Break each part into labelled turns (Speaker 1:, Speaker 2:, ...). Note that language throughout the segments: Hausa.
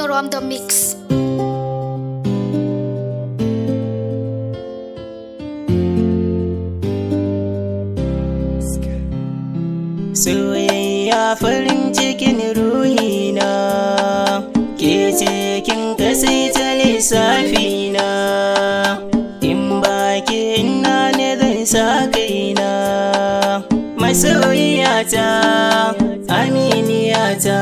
Speaker 1: Toro on the mix.
Speaker 2: Soyayya farin cikin ruhina, ke ce kin kasaita lissafina. In ba ke ina ne zan sa kaina. Masoyiyata, aminiyata,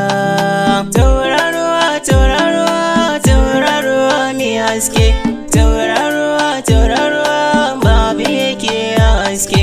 Speaker 2: tauraruwa, tauraruwa, tauraruwa mai haske. Tauraruwa, tauraruwa, babu yake haske.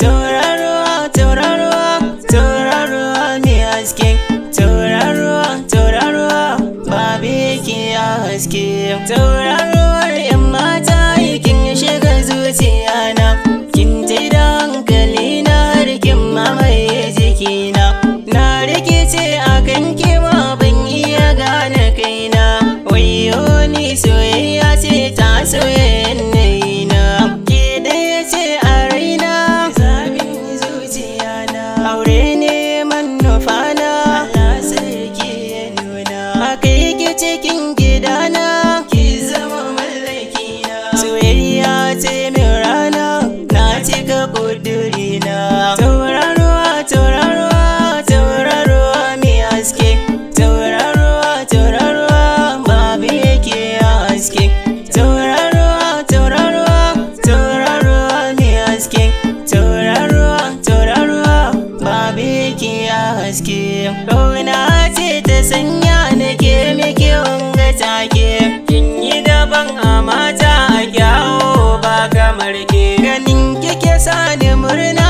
Speaker 2: Tauraruwa, tauraruwa, tauraruwa mai haske. Tauraruwa, tauraruwa, babu yake haske. Tauraruwar 'yan mata kin shiga zuciyana, kin ji da hankali na har kin mamaye jikina. Na rikice a kan kima ban iya gane kaina. Wayyo ni soyayya ce ta soya yanayina. Ke ɗaya ce a raina, zaɓin zuciyana. Aure ne manufana, Allah sarki ya nuna. Haka yake cikin gidana, ki zama mallakina. Soyayya ce min rana, na cika ƙudurina. Tauraruwa, tauraruwa, tauraruwa mai haske. Tauraruwa, tauraruwa, babu yake haske. Tauraruwa, tauraruwa, tauraruwa mai haske. Tauraruwa, tauraruwa, babu yake haske. Ƙauna ce ta sanya nake miki wanga take. Kin yi daban a mata a kyawo ba kamar ke. Ganin kike sani murna,